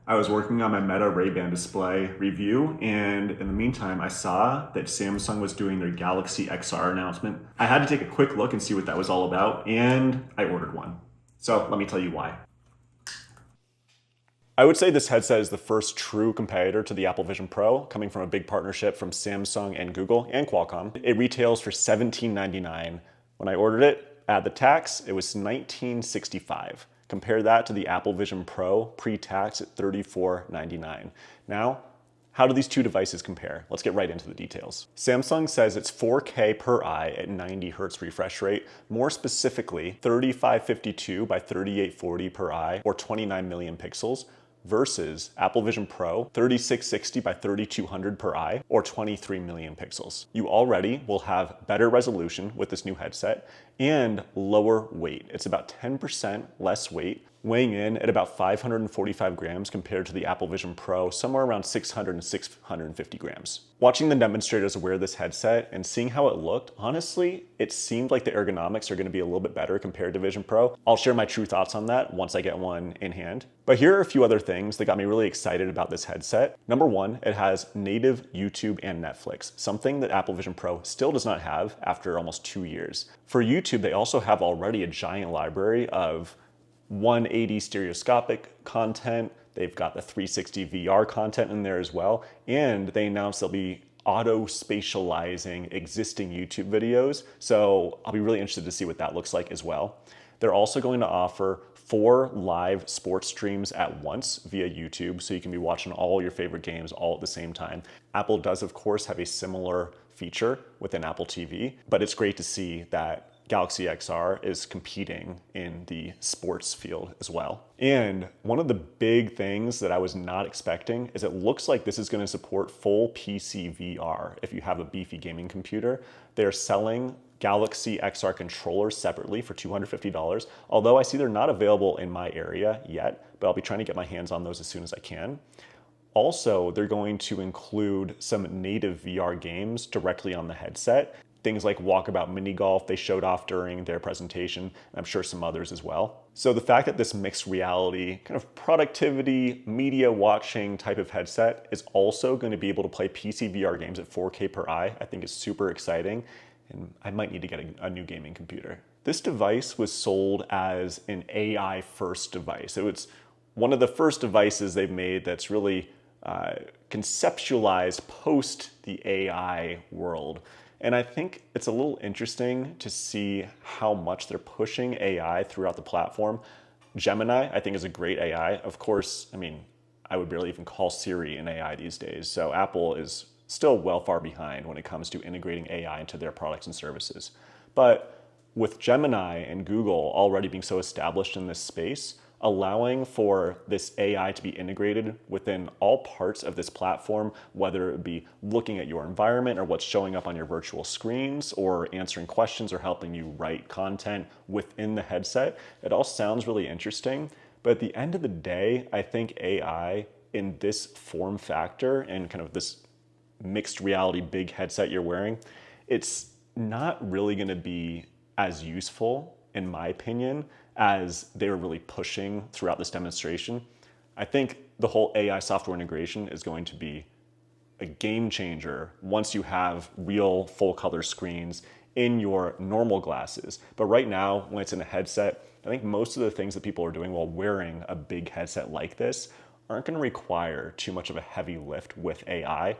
I was working on my Meta Ray-Ban display review, and in the meantime, I saw that Samsung was doing their Galaxy XR announcement. I had to take a quick look and see what that was all about, and I ordered one. So let me tell you why. I would say this headset is the first true competitor to the Apple Vision Pro, coming from a big partnership from Samsung and Google and Qualcomm. It retails for $17.99. When I ordered it, add the tax, it was $19.65. Compare that to the Apple Vision Pro pre-tax at $34.99. Now, how do these two devices compare? Let's get right into the details. Samsung says it's 4K per eye at 90 Hz refresh rate, more specifically 3552 by 3840 per eye, or 29 million pixels, versus Apple Vision Pro 3660 by 3200 per eye, or 23 million pixels. You already will have better resolution with this new headset and lower weight. It's about 10% less weight, weighing in at about 545 grams compared to the Apple Vision Pro, somewhere around 600 and 650 grams. Watching the demonstrators wear this headset and seeing how it looked, honestly, it seemed like the ergonomics are going to be a little bit better compared to Vision Pro. I'll share my true thoughts on that once I get one in hand. But here are a few other things that got me really excited about this headset. Number one, it has native YouTube and Netflix, something that Apple Vision Pro still does not have after almost 2 years. For YouTube, they also have already a giant library of 180 stereoscopic content. They've got the 360 VR content in there as well. And they announced they'll be auto spatializing existing YouTube videos. So I'll be really interested to see what that looks like as well. They're also going to offer 4 live sports streams at once via YouTube, so you can be watching all your favorite games all at the same time. Apple does, of course, have a similar feature within Apple TV, but it's great to see that Galaxy XR is competing in the sports field as well. And one of the big things that I was not expecting is it looks like this is going to support full PC VR if you have a beefy gaming computer. They're selling Galaxy XR controllers separately for $250, although I see they're not available in my area yet, but I'll be trying to get my hands on those as soon as I can. Also, they're going to include some native VR games directly on the headset. Things like Walkabout Mini Golf they showed off during their presentation, and I'm sure some others as well. So the fact that this mixed reality, kind of productivity, media watching type of headset is also going to be able to play PC VR games at 4K per eye, I think is super exciting, and I might need to get a new gaming computer. This device was sold as an AI first device. It was one of the first devices they've made that's really conceptualized post the AI world. And I think it's a little interesting to see how much they're pushing AI throughout the platform. Gemini, I think, is a great AI. Of course, I mean, I would barely even call Siri an AI these days. So Apple is still well far behind when it comes to integrating AI into their products and services. But with Gemini and Google already being so established in this space, allowing for this AI to be integrated within all parts of this platform, whether it be looking at your environment or what's showing up on your virtual screens or answering questions or helping you write content within the headset, it all sounds really interesting. But at the end of the day, I think AI in this form factor and kind of this mixed reality big headset you're wearing, it's not really going to be as useful, in my opinion, as they were really pushing throughout this demonstration. I think the whole AI software integration is going to be a game changer once you have real full color screens in your normal glasses. But right now, when it's in a headset, I think most of the things that people are doing while wearing a big headset like this aren't going to require too much of a heavy lift with AI,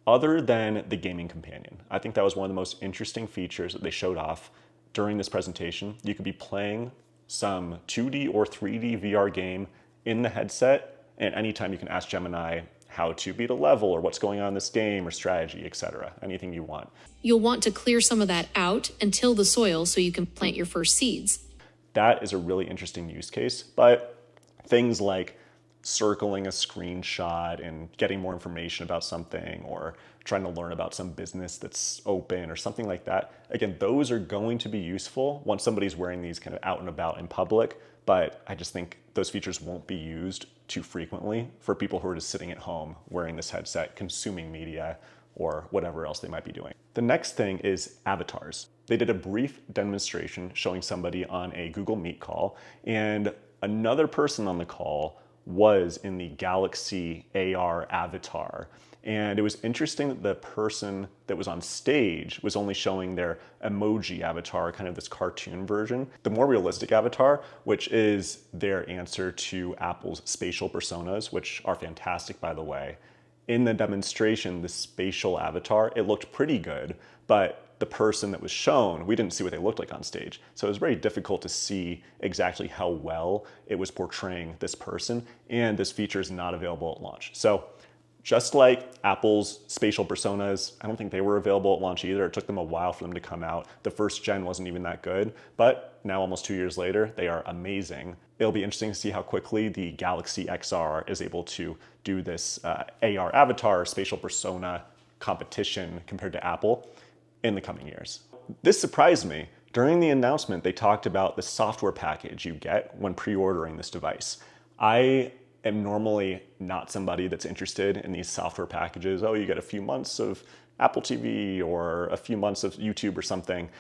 other than the gaming companion. I think that was one of the most interesting features that they showed off during this presentation. You could be playing some 2D or 3D VR game in the headset, and anytime you can ask Gemini how to beat a level or what's going on in this game or strategy, etc. Anything you want. You'll want to clear some of that out and till the soil so you can plant your first seeds. That is a really interesting use case, but things like circling a screenshot and getting more information about something or trying to learn about some business that's open or something like that. Again, those are going to be useful once somebody's wearing these kind of out and about in public, but I just think those features won't be used too frequently for people who are just sitting at home wearing this headset, consuming media or whatever else they might be doing. The next thing is avatars. They did a brief demonstration showing somebody on a Google Meet call, and another person on the call was in the Galaxy AR avatar. And it was interesting that the person that was on stage was only showing their emoji avatar, kind of this cartoon version. The more realistic avatar, which is their answer to Apple's spatial personas, which are fantastic, by the way. In the demonstration, the spatial avatar, it looked pretty good, but the person that was shown, we didn't see what they looked like on stage. So it was very difficult to see exactly how well it was portraying this person, and this feature is not available at launch. So just like Apple's spatial personas, I don't think they were available at launch either. It took them a while for them to come out. The first gen wasn't even that good, but now almost 2 years later, they are amazing. It'll be interesting to see how quickly the Galaxy XR is able to do this AR avatar spatial persona competition compared to Apple in the coming years. This surprised me. During the announcement, they talked about the software package you get when pre-ordering this device. I am normally not somebody that's interested in these software packages. Oh, you get a few months of Apple TV or a few months of YouTube or something.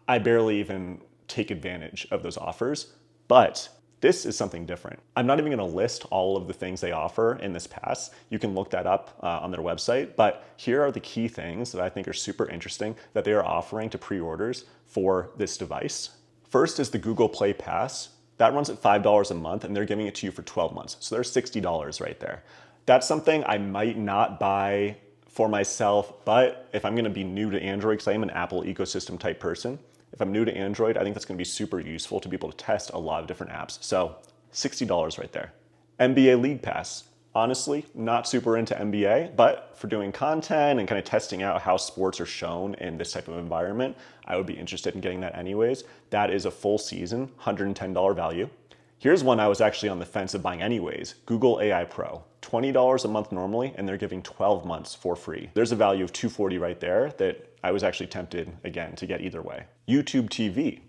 I barely even take advantage of those offers, but this is something different. I'm not even gonna list all of the things they offer in this pass. You can look that up on their website, but here are the key things that I think are super interesting that they are offering to pre-orders for this device. First is the Google Play Pass. That runs at $5 a month, and they're giving it to you for 12 months. So there's $60 right there. That's something I might not buy for myself, but if I'm gonna be new to Android, because I am an Apple ecosystem type person, if I'm new to Android, I think that's gonna be super useful to be able to test a lot of different apps. So $60 right there. NBA League Pass. Honestly, not super into NBA, but for doing content and kind of testing out how sports are shown in this type of environment, I would be interested in getting that anyways. That is a full season, $110 value. Here's one I was actually on the fence of buying anyways, Google AI Pro. $20 a month normally, and they're giving 12 months for free. There's a value of $240 right there that I was actually tempted, again, to get either way. YouTube TV.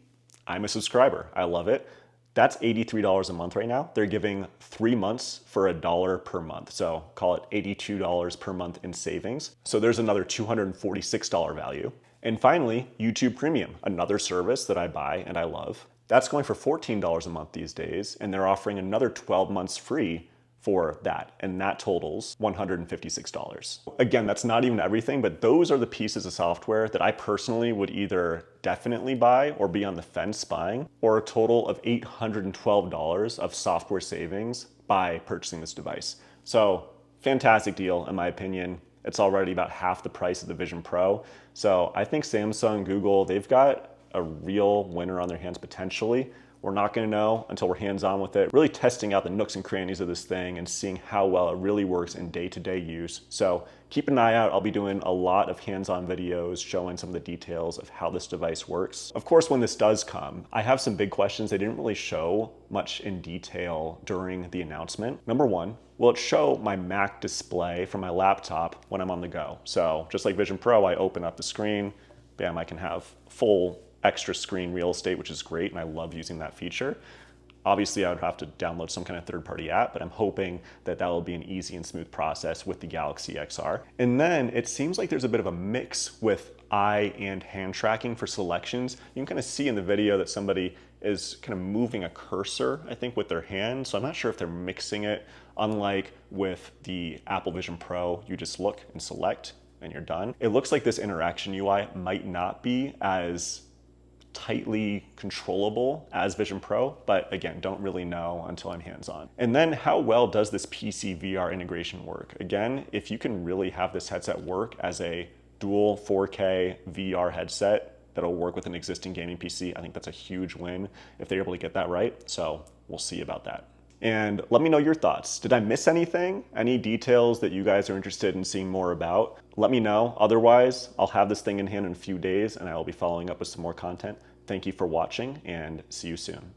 I'm a subscriber. I love it. That's $83 a month right now. They're giving 3 months for $1 per month. So call it $82 per month in savings. So there's another $246 value. And finally, YouTube Premium, another service that I buy and I love. That's going for $14 a month these days, and they're offering another 12 months free for that, and that totals $156. Again, that's not even everything, but those are the pieces of software that I personally would either definitely buy or be on the fence buying, or a total of $812 of software savings by purchasing this device. So fantastic deal in my opinion. It's already about half the price of the Vision Pro. So I think Samsung, Google, they've got a real winner on their hands potentially. We're not gonna know until we're hands-on with it, really testing out the nooks and crannies of this thing and seeing how well it really works in day-to-day use. So keep an eye out. I'll be doing a lot of hands-on videos showing some of the details of how this device works. Of course, when this does come, I have some big questions. They didn't really show much in detail during the announcement. Number one, will it show my Mac display from my laptop when I'm on the go? So just like Vision Pro, I open up the screen, bam, I can have full extra screen real estate, which is great, and I love using that feature. Obviously, I would have to download some kind of third-party app, but I'm hoping that that will be an easy and smooth process with the Galaxy XR. And then it seems like there's a bit of a mix with eye and hand tracking for selections. You can kind of see in the video that somebody is kind of moving a cursor, I think, with their hand. So I'm not sure if they're mixing it. Unlike with the Apple Vision Pro, you just look and select and you're done. It looks like this interaction UI might not be as tightly controllable as Vision Pro, but again, don't really know until I'm hands-on. And then how well does this PC VR integration work? Again, if you can really have this headset work as a dual 4K VR headset that'll work with an existing gaming PC, I think that's a huge win if they're able to get that right. So we'll see about that. And let me know your thoughts. Did I miss anything? Any details that you guys are interested in seeing more about? Let me know. Otherwise, I'll have this thing in hand in a few days and I will be following up with some more content. Thank you for watching and see you soon.